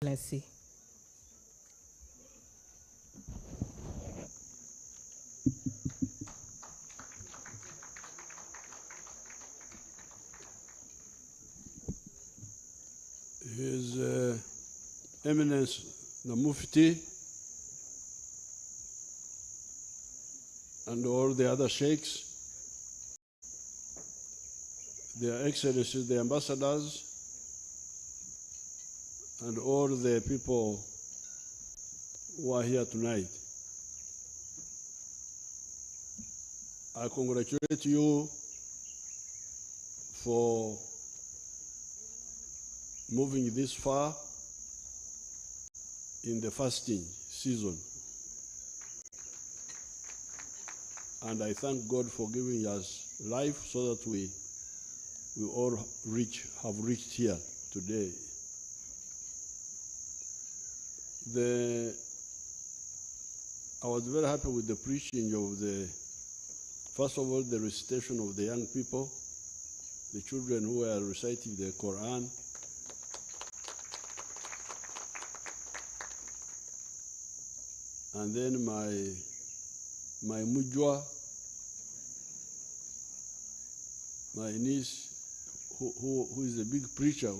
Excellency. His Eminence, the Mufti, and all the other sheikhs, Their Excellencies, the ambassadors, and all the people who are here tonight. I congratulate you for moving this far in the fasting season. And I thank God for giving us life so that we all have reached here today. I was very happy with the preaching of first of all, the recitation of the young people, the children who were reciting the Quran. And then my mujwa, my niece, who is a big preacher.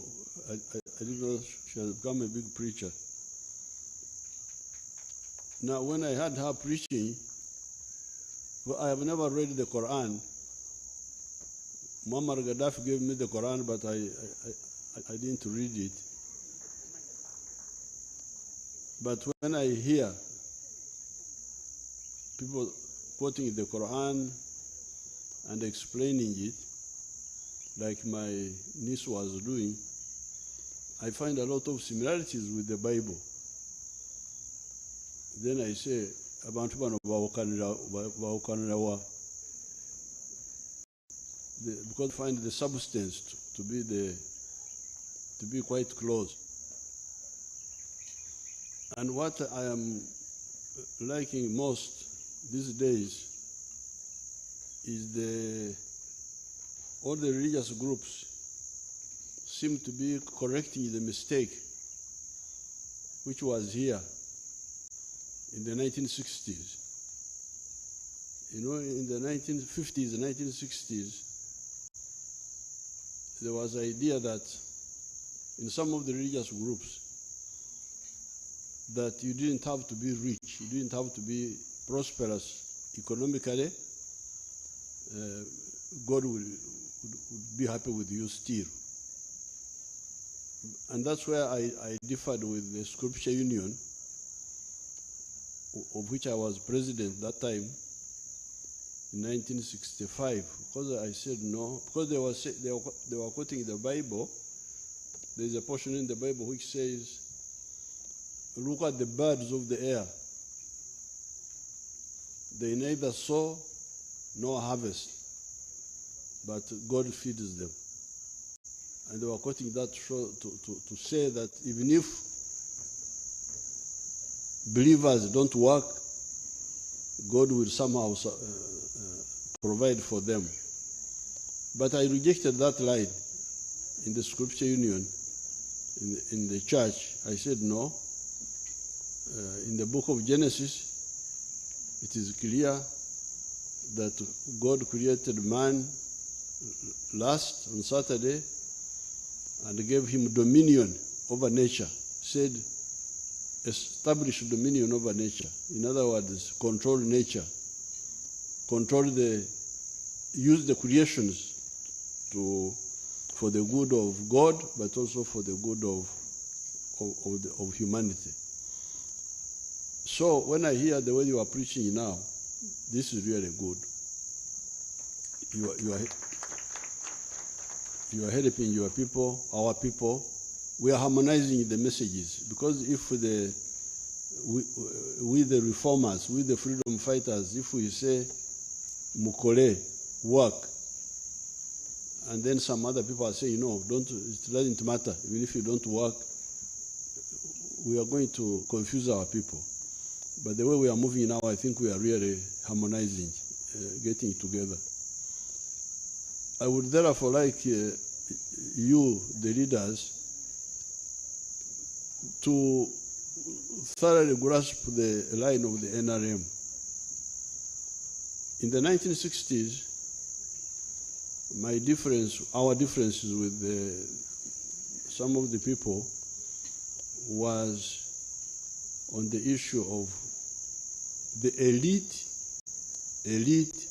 I didn't know she has become a big preacher. Now, when I heard her preaching, I have never read the Quran. Muammar Gaddafi gave me the Quran, but I didn't read it. But when I hear people quoting the Quran and explaining it, like my niece was doing, I find a lot of similarities with the Bible. Then I say, abantu bano bawukanira wa, because I find the substance to be quite close. And what I am liking most these days is all the religious groups seem to be correcting the mistake which was here in the 1960s. You know, in the 1950s and 1960s, there was the idea that in some of the religious groups that you didn't have to be rich, you didn't have to be prosperous economically. God would be happy with you still. And that's where I differed with the Scripture Union, of which I was president that time, in 1965, because I said no, because they were quoting the Bible. There's a portion in the Bible which says, look at the birds of the air. They neither sow nor harvest, but God feeds them. And they were quoting that to say that even if believers don't work, God will somehow provide for them. But I rejected that line in the Scripture Union, in the church. I said no. In the book of Genesis, it is clear that God created man last on Saturday and gave him dominion over nature. Said, establish dominion over nature. In other words, control nature. Use the creations for the good of God, but also for the good of humanity. So when I hear the way you are preaching now, this is really good. You are helping your people, our people. We are harmonizing the messages, because if we the reformers, we the freedom fighters, if we say mukole, work, and then some other people are saying no, it doesn't matter, even if you don't work, we are going to confuse our people. But the way we are moving now, I think we are really harmonizing, getting together. I would therefore like you, the leaders, to thoroughly grasp the line of the NRM. In the 1960s, our differences with some of the people was on the issue of the elite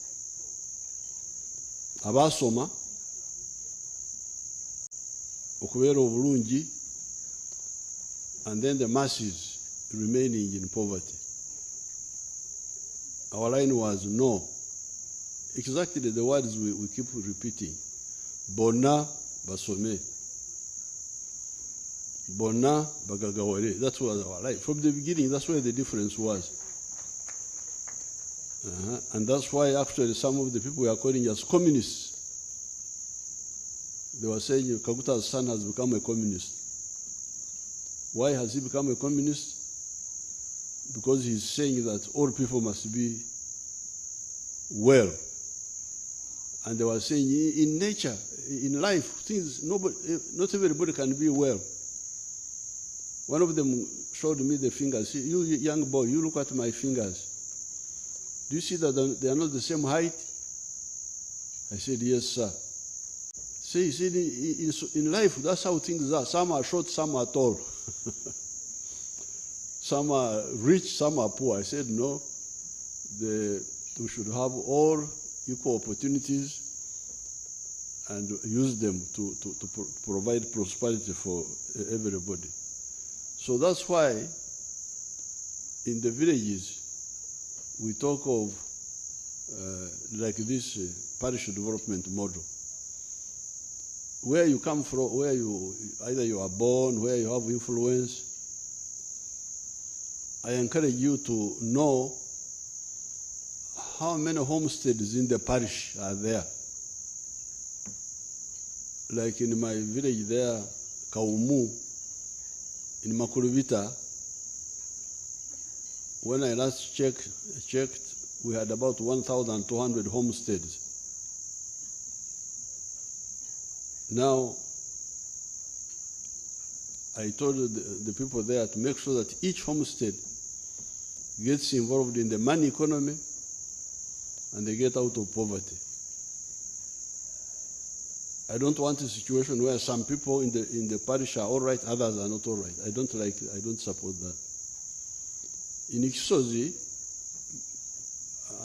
abasoma okubeera obulungi, and then the masses remaining in poverty. Our line was no. Exactly the words we keep repeating. Bona basome. Bona bagagaware. That was our line. From the beginning, that's where the difference was. And that's why actually some of the people were calling us communists. They were saying Kakuta's son has become a communist. Why has he become a communist? Because he's saying that all people must be well. And they were saying in nature, in life, things, not everybody can be well. One of them showed me the fingers. You young boy, you look at my fingers. Do you see that they are not the same height? I said, yes, sir. See, in life, that's how things are. Some are short, some are tall. Some are rich, some are poor. I said, no. We should have all equal opportunities and use them to provide prosperity for everybody. So that's why in the villages, we talk of like this parish development model. Where you come from, where either you are born, where you have influence, I encourage you to know how many homesteads in the parish are there. Like in my village there, Kaumu, in Makurubita, when I last checked, we had about 1,200 homesteads. Now, I told the people there to make sure that each homestead gets involved in the money economy and they get out of poverty. I don't want a situation where some people in the parish are all right, others are not all right. I don't support that. In Ikisozi,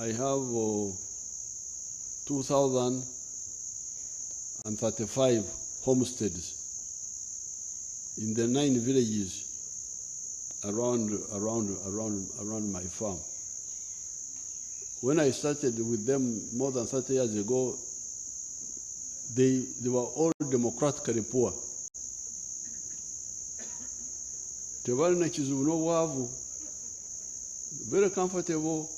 I have 2,035 homesteads in the 9 villages around my farm. When I started with them more than 30 years ago, they were all democratically poor. Tebalina kizibu n'obwavu, very comfortable.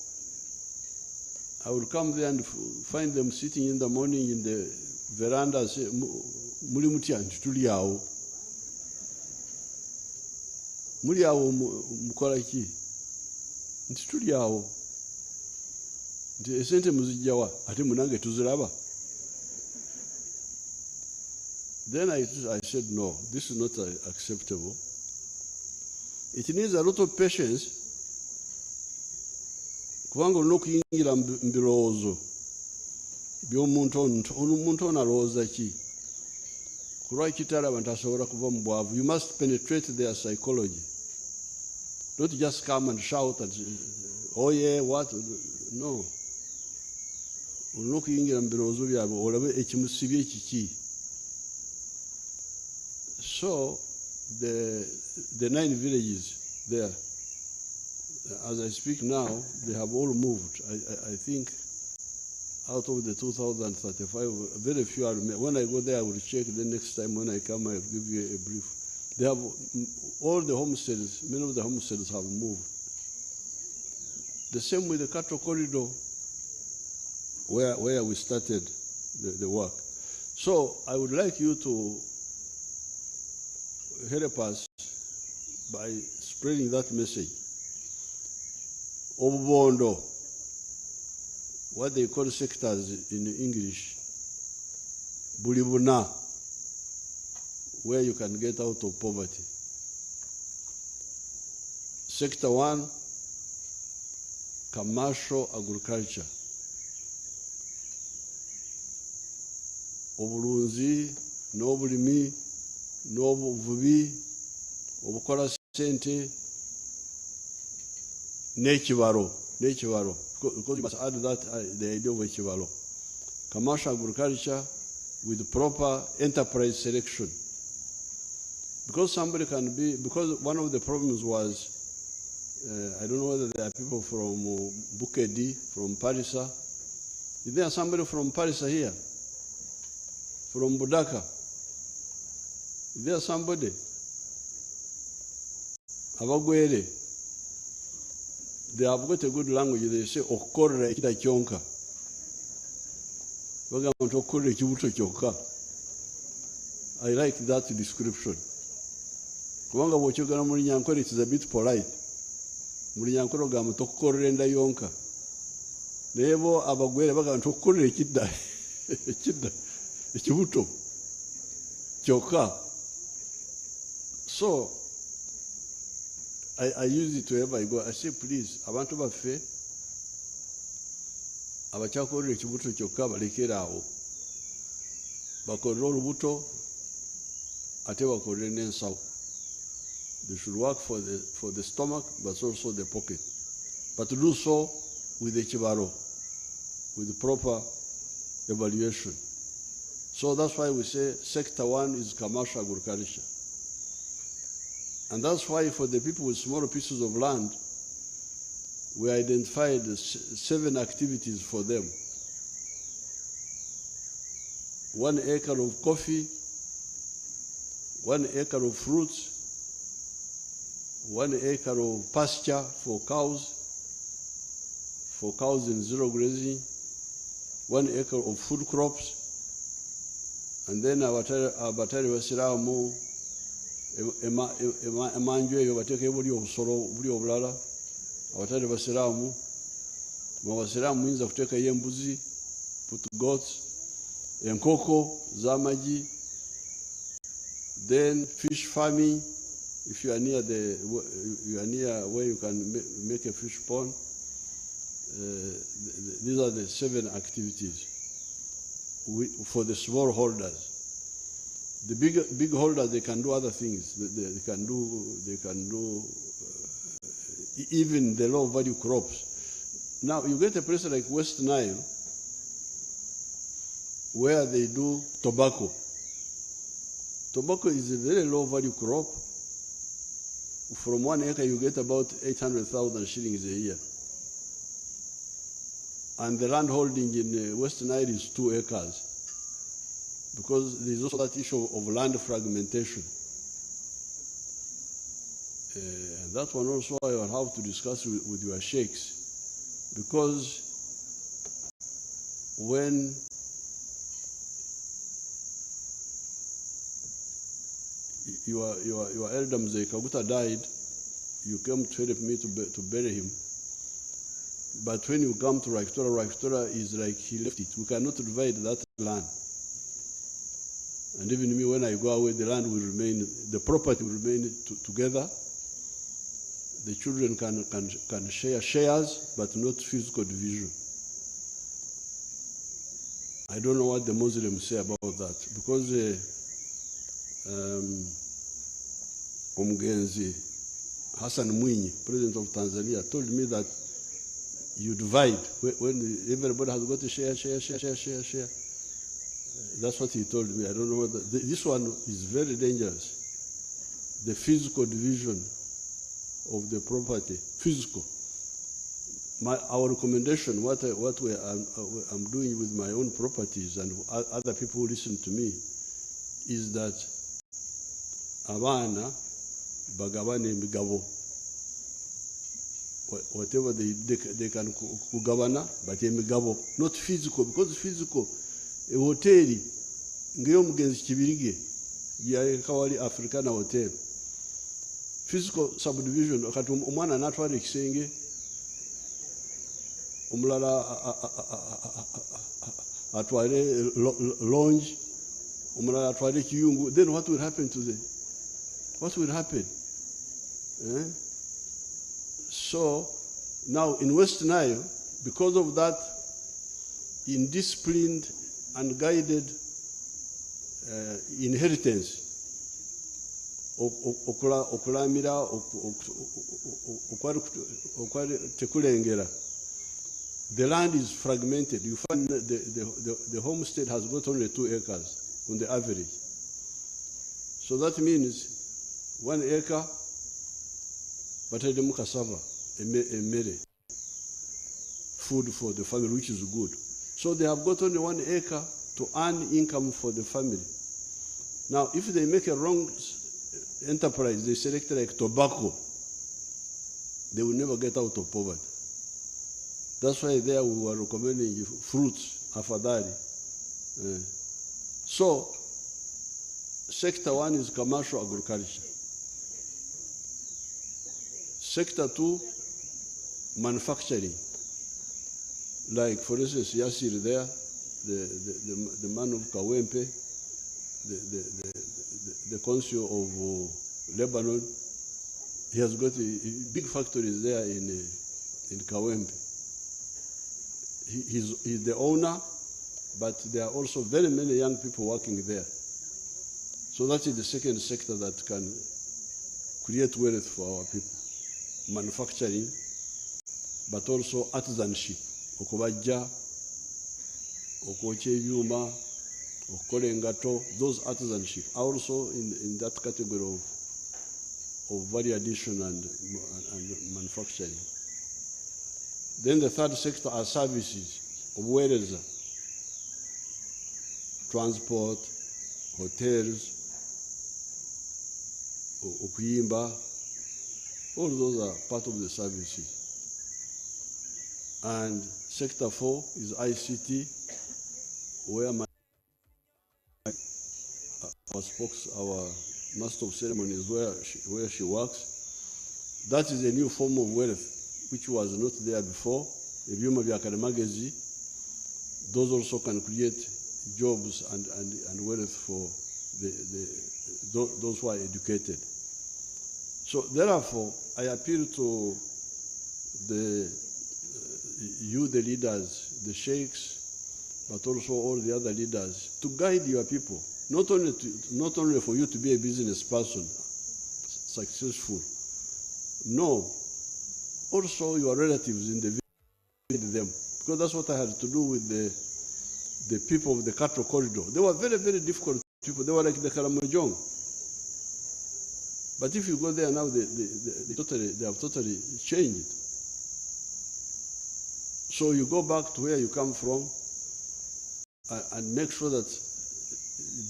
I would come there and find them sitting in the morning in the veranda and say, "Muli mutya nti tuli awo. Muli awo mukola ki? Nti tuli awo. Nti esente muzijja wa? Ate munange tuziraba." Then I said, no, this is not acceptable. It needs a lot of patience. Kubanga olina okuyingira mu birowoozo by'omuntu ono alowooza ki? Kulwaki kitala abantu asobola kuva mu bwavu? You must penetrate their psychology. Don't just come and shout and oh yeah, what? No. Olina okuyingira mu birowoozo byabwe olabe ekimusibye kiki. So the 9 villages there, as I speak now, they have all moved. I think out of the 2,035, very few are. When I go there, I will check. The next time when I come, I will give you a brief. They have all the homesteads. Many of the homesteads have moved. The same with the cattle corridor, where we started the work. So I would like you to help us by spreading that message. Obubondo, what they call sectors in English, bulibuna, where you can get out of poverty. Sector 1, commercial agriculture. Obulunzi, n'obulimi, n'obuvubi, obukola sente, n'ekibalo. Because you must add that the idea of ekibalo. Commercial agriculture with proper enterprise selection. Because somebody can be, because one of the problems was, I don't know whether there are people from Bukedi, from Parisa. Is there somebody from Parisa here? From Budaka? Is there somebody? Abagwere. They have got a good language. They say, Okore kita kyonka. Okore kibuto kyonka. I like that description. Kubanga bw'okyogera mu Lunyankore, it is a bit polite. Mu Lunyankore ogamba tokukorera enda yonka. Naye bo abagwere bagamba tokukorera ekidda ekibuto kyokka. So I use it wherever I go. I say, please, abantu baffe abakyakorera ekibuto kyokka balekere awo. Bakorere olubuto ate bakorere n'ensawo. They should work for the stomach, but also the pocket. But to do so with the chibaro, with the proper evaluation. So that's why we say Sector 1 is commercial agriculture. And that's why for the people with small pieces of land, we identified 7 activities for them. 1 acre of coffee, 1 acre of fruits, 1 acre of pasture for cows in zero grazing, 1 acre of food crops, and then abatari basiramu emanju eyo bateeke buli obusolo buli obulala abatari basiramu mubasiramu muyinza kuteekayo embuzi, put goats, enkoko z'amagi, then fish farming. If you are near where you can make a fish pond, these are the 7 activities for the small holders. The big holders, they can do other things. They can do even the low value crops. Now you get a place like West Nile where they do tobacco. Tobacco is a very low value crop. From 1 acre, you get about 800,000 shillings a year. And the land holding in West Nile is 2 acres. Because there's also that issue of land fragmentation. And that one also I will have to discuss with your sheikhs. Because when your elder Mzee Kaguta died, you came to help me to bury him. But when you come to Rakitora is like he left it. We cannot divide that land. And even me, when I go away, the land will remain, the property will remain together. The children can share shares, but not physical division. I don't know what the Muslims say about that, because Omugenzi Hassan Mwinyi, President of Tanzania, told me that you divide when everybody has got to share. That's what he told me. I don't know whether this one is very dangerous. The physical division of the property, physical. Our recommendation, what I'm doing with my own properties and other people who listen to me, is that abana bagabane migabo. Whatever they can kugabana, but migabo, not physical, because physical. A hoteli ngeyo Mugenzi Kibirige ya kawali Africana hotel. Physical subdivision wakati umwana anatwala ekisenge umulala atwale lounge umulala atwale kiyungu, then what will happen to them? What will happen? So now in West Nile, because of that indisciplined and guided inheritance, okulamira tekulengera, the land is fragmented. You find that the homestead has got only 2 acres on the average. So that means 1 acre, but I don't cassava, food for the family, which is good. So they have got only 1 acre to earn income for the family. Now, if they make a wrong enterprise, they select like tobacco, they will never get out of poverty. That's why there we were recommending fruits, afadhali. So, sector 1 is commercial agriculture. Sector 2, manufacturing. Like, for instance, Yasir there, the man of Kawempe, the consul of Lebanon, he has got a big factories there in Kawempe. He's the owner, but there are also very many young people working there. So that is the second sector that can create wealth for our people. Manufacturing, but also artisanship. Okubaja, okwocha ebyuma, okukola engato, those artisanship are also in that category of value addition and manufacturing. Then the third sector are services, obuweereza, transport, hotels, okuyimba, all those are part of the services. And sector 4 is ICT, where our master of ceremonies, where she works. That is a new form of wealth, which was not there before. Ebyuma bya kalimagezi, those also can create jobs and wealth for those who are educated. So therefore, I appeal to the leaders, the sheikhs, but also all the other leaders, to guide your people, not only for you to be a business person, successful. No, also your relatives in the village, them, because that's what I had to do with the people of the cattle corridor. They were very, very difficult people. They were like the Karamojong. But if you go there now, they have totally changed. So you go back to where you come from and make sure that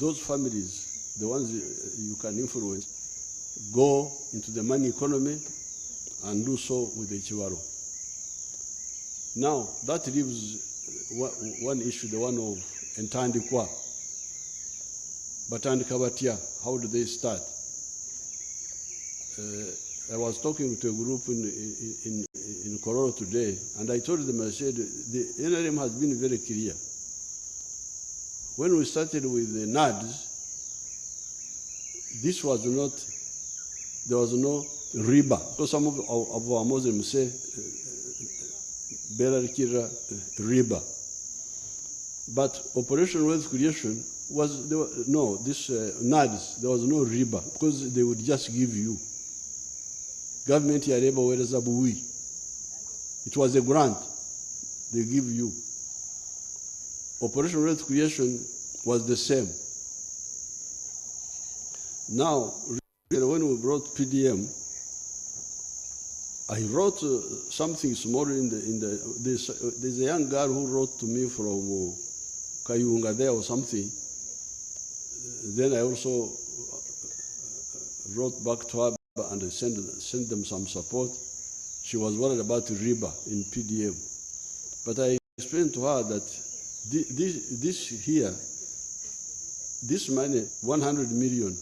those families, the ones you can influence, go into the money economy and do so with the Chiwaro. Now, that leaves one issue, the one of Entandikwa. But Kabatia, how do they start? I was talking to a group in Kororo today, and I told them, I said, the NRM has been very clear. When we started with the NADs, this was not, there was no riba. Because some of our Muslims say, Berarkira riba. But Operation Wealth Creation was, this NADs, there was no riba, because they would just give you. Government yareba wereza buwi. It was a grant they give you. Operation Wealth Creation was the same. Now, when we brought PDM, I wrote something small there's a young girl who wrote to me from Kayunga there or something. Then I also wrote back to her and I sent them some support. She was worried about riba in PDM. But I explained to her that this money, 100 million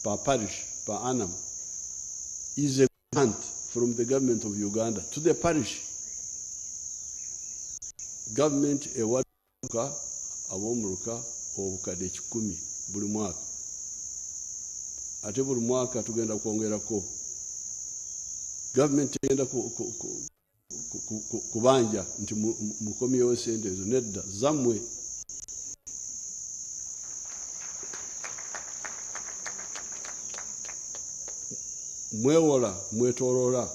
per parish, per annum, is a grant from the government of Uganda to the parish. Government ewaduka abomuruka obukadde 10 buli mwaka. Ate buli mwaka tugenda kwongerako Government egenda kubanja nti mukomyewo sente ezo, nedda zammwe. Mwewola, mwetolola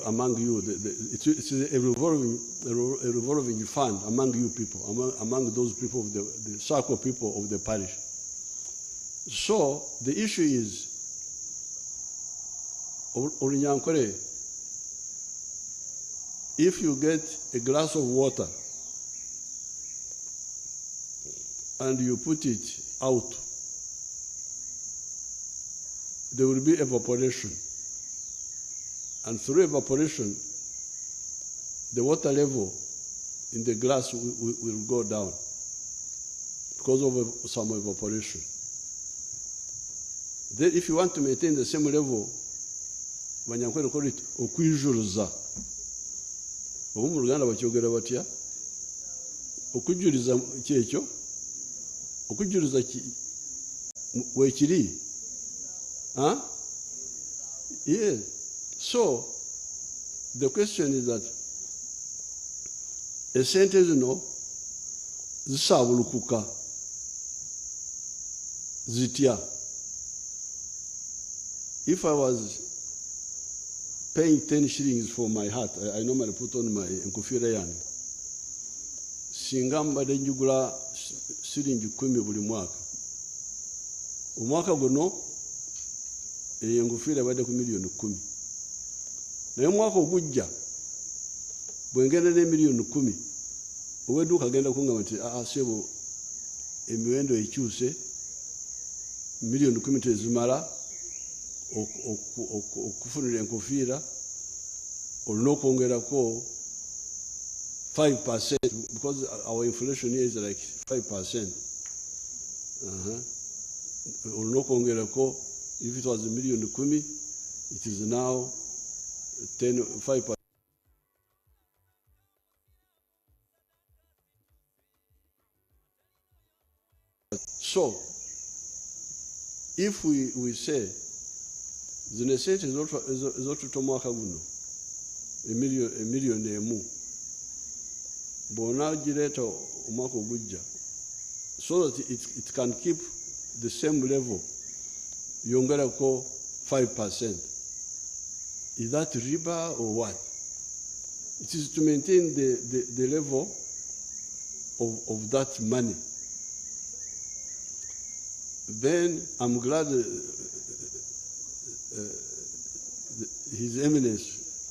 among you. It's a revolving fund among you people, among those people of the circle people of the parish. So the issue is, Orinyankore, if you get a glass of water and you put it out, there will be evaporation. And through evaporation, the water level in the glass will go down because of some evaporation. Then if you want to maintain the same level, Banyankwere call it okwijuruza. Obu mu Luganda bakyogera batya? Okujuriza kyekyo? Okujuriza wekiri? Huh? Yes. So the question is that esente zino zisabulukuka zitya. If I was paying 10 shillings for my hat, I normally put on my enkufira yange. Singa mbadde njugula siringi 10 buli mwaka. Omwaka guno enkufira ebadde ku million 10. Naye omwaka ogujja bwe ngenda ne million 10, ow'edduuka agenda kungamba nti sebo emiwendo ekyuse, million 10 tezimala okufunira enkofiira, olina okwongerako 5%, because our inflation here is like 5%. Olina okwongerako, if it was a million 10, it is now 5%. So, if we say, zino sente ez'otutta omwaka guno emiliyoni emu bw'onaagireeta omwaka ogujja, so that it can keep the same level, yongerako 5%. Is that riba or what? It is to maintain the level of that money. Then I'm glad His Eminence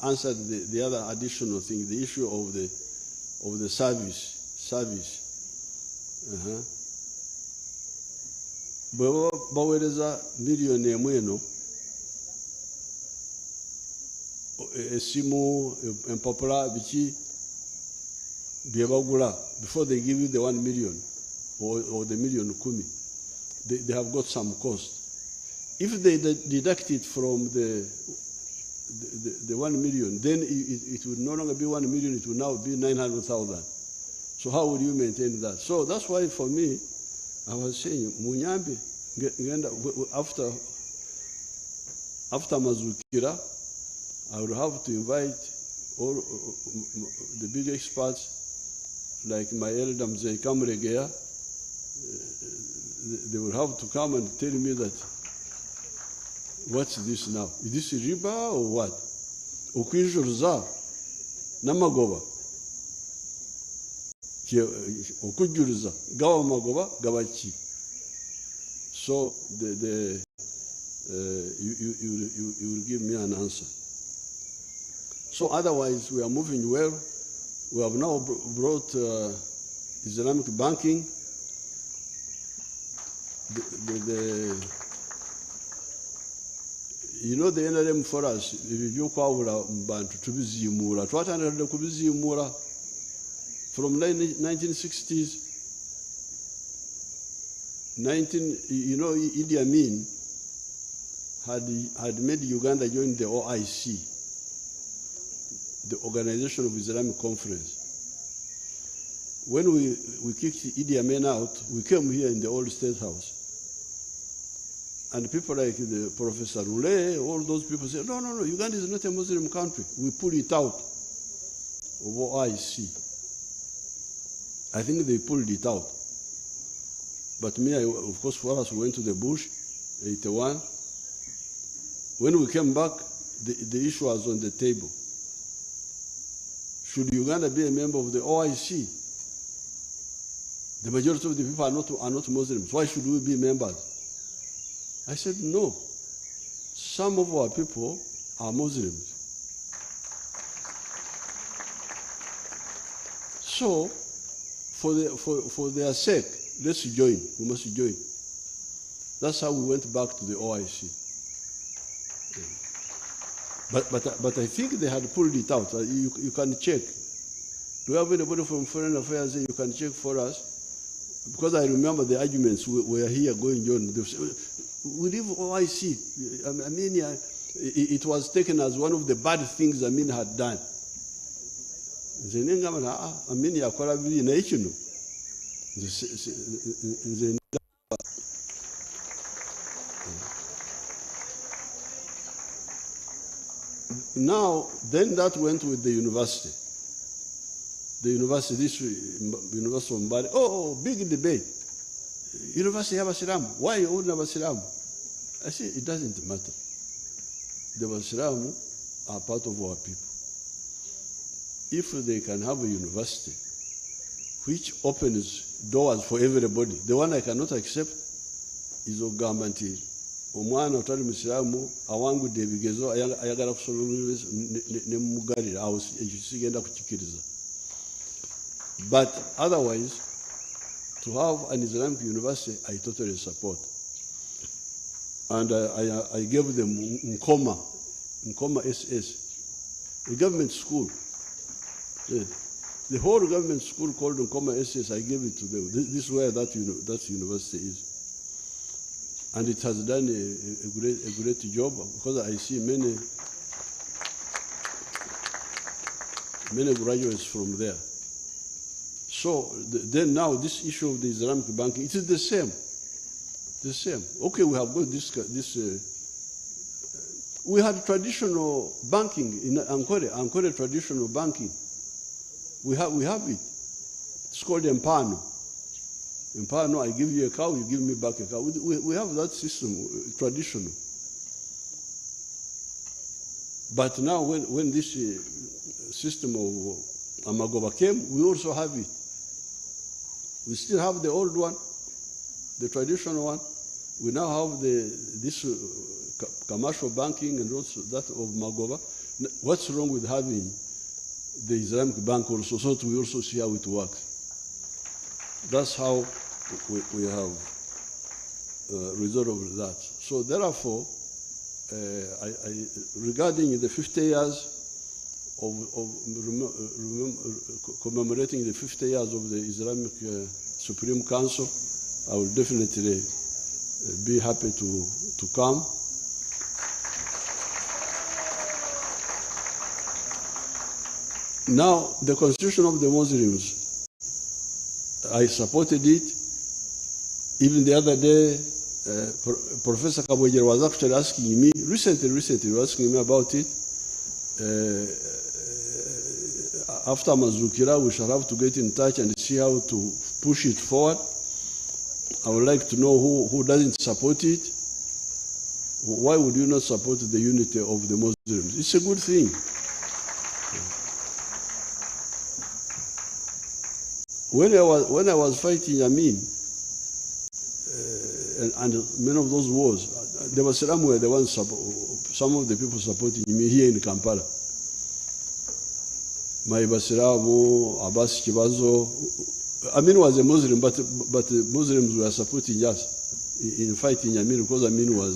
answered the other additional thing, the issue of the service. Bwe baweereza miliyoni emu eno, esimu, empapula, biki bye bagula, before they give you the 1 million or the million 10, they have got some cost. If they deduct it from the 1 million, then it would no longer be 1 million, it would now be 900,000. So how would you maintain that? So that's why for me, I was saying, Munyambi, after Mazukira, I would have to invite all the big experts, like my elder Mzee Kamregea. They would have to come and tell me that, what's this now? Is this riba or what? Okwijuruza namagoba. Okujuriza gawa magoba gabachi. So you will give me an answer. So otherwise we are moving well. We have now brought Islamic banking. You know, the NRM for us, if you call Bantu to be Zimura, twatandika kubizimura from 1960s. You know, Idi Amin had made Uganda join the OIC, the Organization of Islamic Conference. When we kicked Idi Amin out, we came here in the old Statehouse. And people like the Professor Rule, all those people say, no, no, no, Uganda is not a Muslim country. We pull it out of OIC. I think they pulled it out. But me, of course, for us, we went to the bush, 81. When we came back, the issue was on the table. Should Uganda be a member of the OIC? The majority of the people are not Muslims. Why should we be members? I said, no. Some of our people are Muslims. So, for their sake, let's join. We must join. That's how we went back to the OIC. But I think they had pulled it out. You can check. Do you have anybody from Foreign Affairs here? You can check for us. Because I remember the arguments were here going on. We leave OIC. I mean, it was taken as one of the bad things Amin had done. Now, then that went with the university. The university, this University of Mbari, big debate. University of Basilamu, why you own Basilamu? I say, it doesn't matter. The Basilamu are part of our people. If they can have a university which opens doors for everybody, the one I cannot accept is government. Omwana otali Musiramu awangudde ebigezo ayagala kusoma ne mugalira awo sigenda kukikiriza. But otherwise, to have an Islamic university, I totally support. And I gave them Nkoma SS, a government school. The whole government school called Nkoma SS, I gave it to them. This is where that university is. And it has done a great job, because I see many graduates from there. So then now this issue of the Islamic banking, it is the same. The same. Okay, we have got this. We had traditional banking in Ankole traditional banking. We have it. It's called Empano. Empano, I give you a cow, you give me back a cow. We have that system, traditional. But now when this system of Amagoba came, we also have it. We still have the old one, the traditional one. We now have this commercial banking and also that of Magoba. What's wrong with having the Islamic bank also, so that we also see how it works? That's how we have resolved that. So therefore, regarding the 50 years commemorating the 50 years of the Islamic Supreme Council, I will definitely be happy to come. Now, the Constitution of the Muslims, I supported it. Even the other day, Professor Kabojera was actually asking me, recently was asking me about it. After Mazukira, we shall have to get in touch and see how to push it forward. I would like to know who doesn't support it. Why would you not support the unity of the Muslims? It's a good thing. When I was fighting Amin, and many of those wars, there was somewhere the ones some of the people supporting me here in Kampala. My Basiramu, Abbas Kibazo. Amin was a Muslim, but the Muslims were supporting us in fighting Amin, because Amin was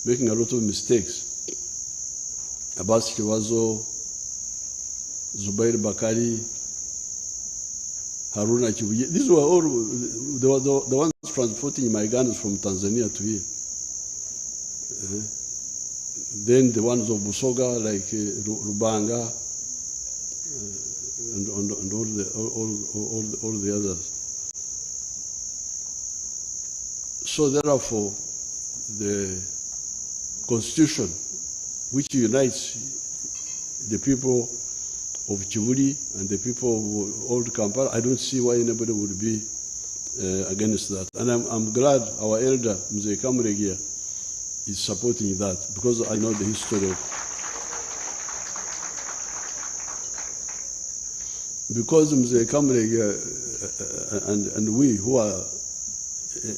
making a lot of mistakes. Abbas Kibazo, Zubair Bakari, Haruna Chibuye. These were all the ones transporting my guns from Tanzania to here. Then the ones of Busoga, like Rubanga, and all the others. So therefore, the constitution which unites the people of Chibuli and the people of old Kampala, I don't see why anybody would be against that. And I'm glad our elder, Mzee Kamregia, is supporting that, because I know the history of. Because Mzee Kamregia and we, who are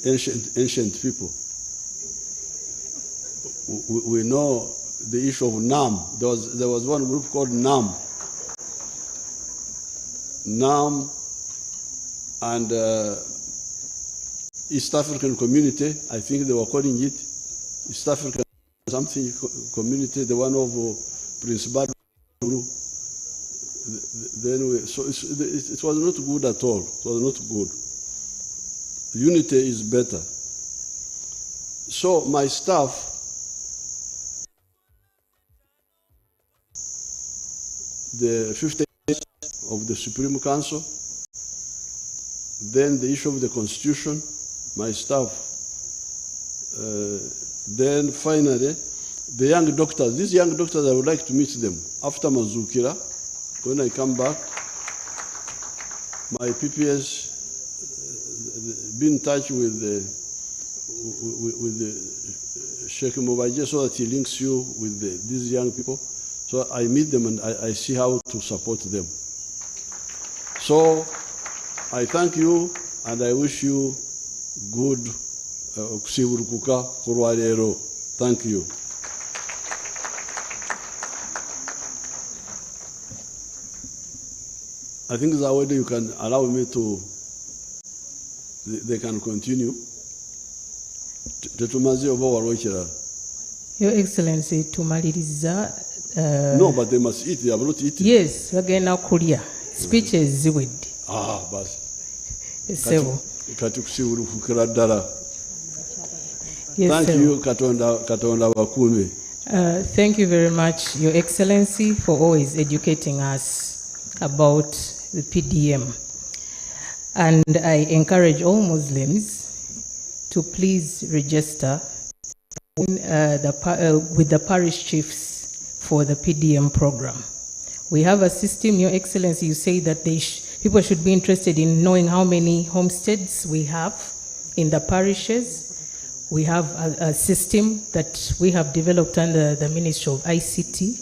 ancient people, we know the issue of NAM. There was one group called NAM. NAM and East African Community, I think they were calling it East African something community, the one of Prince Badru. Then so it was not good at all. It was not good. Unity is better. So my staff, the 50 of the Supreme Council, then the issue of the Constitution, my staff, then finally the young doctors. These young doctors, I would like to meet them after Mazukira. When I come back, my PPS be in touch with the Sheikh Mobaje so that he links you with these young people. So I meet them and I see how to support them. So I thank you and I wish you good kusiburukuka kurwarero. Thank you. I think that way you can allow me to, they can continue. Your Excellency, tumaliriza. No, but they must eat. They have not eaten. Yes, bagenda kulya. Speeches ziwedde. Basi. Sebo. Kati kusiburukukira ddala. Yes, thank sir. you, Katonda bakuume. Thank you very much, Your Excellency, for always educating us about the PDM. And I encourage all Muslims to please register with the parish chiefs for the PDM program. We have a system, Your Excellency, you say that people should be interested in knowing how many homesteads we have in the parishes. We have a system that we have developed under the Ministry of ICT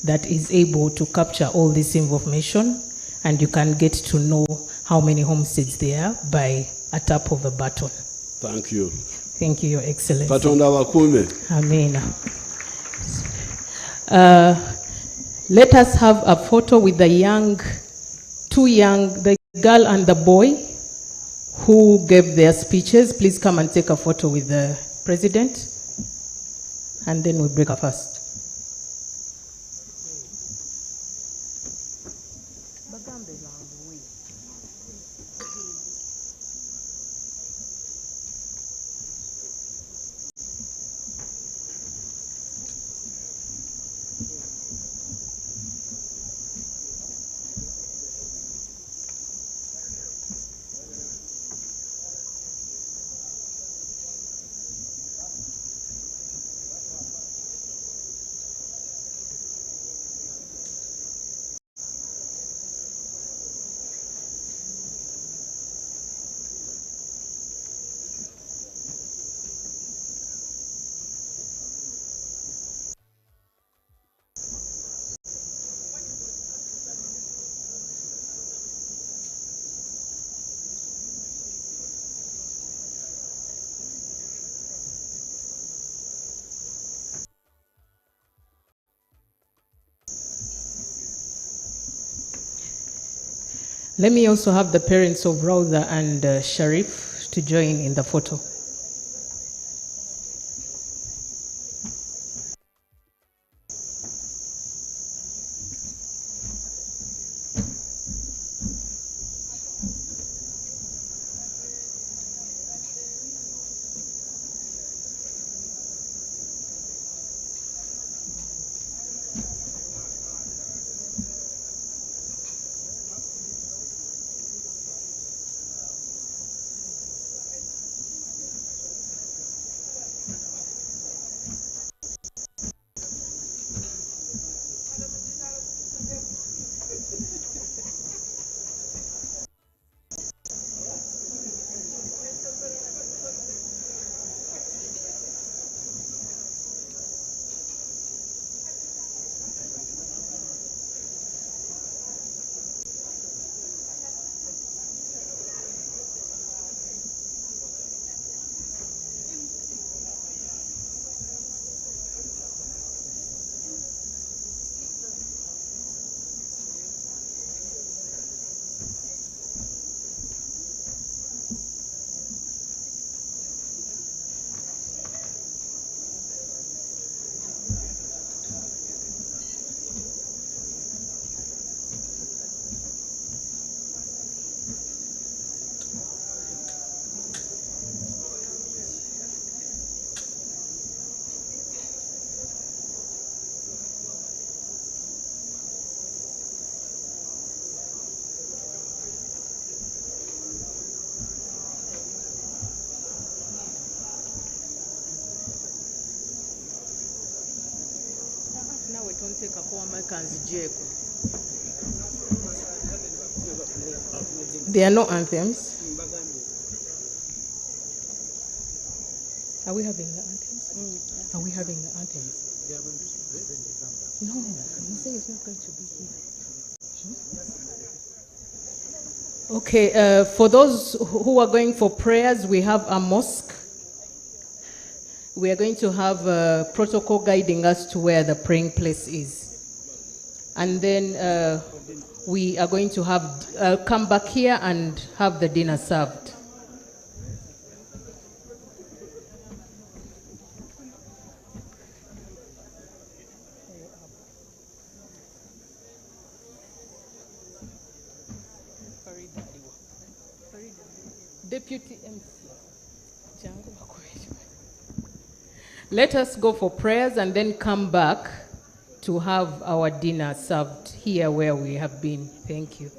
that is able to capture all this information, and you can get to know how many homesteads there are by a tap of a button. Thank you. Thank you, Your Excellency. Katonda bakuume. Amen. Let us have a photo with the the girl and the boy who gave their speeches. Please come and take a photo with the president, and then we break a fast. Let me also have the parents of Rawda and Sharif to join in the photo. Nawe tonteekako amakanzigyeko. There are no anthems. Are we having the anthems? Are we having the anthems? No, Muse is not going to be here. Okay, for those who are going for prayers, we have a mosque. We are going to have a protocol guiding us to where the praying place is. And then we are going to have, come back here and have the dinner served. Deputy MC. Let us go for prayers and then come back to have our dinner served here where we have been. Thank you.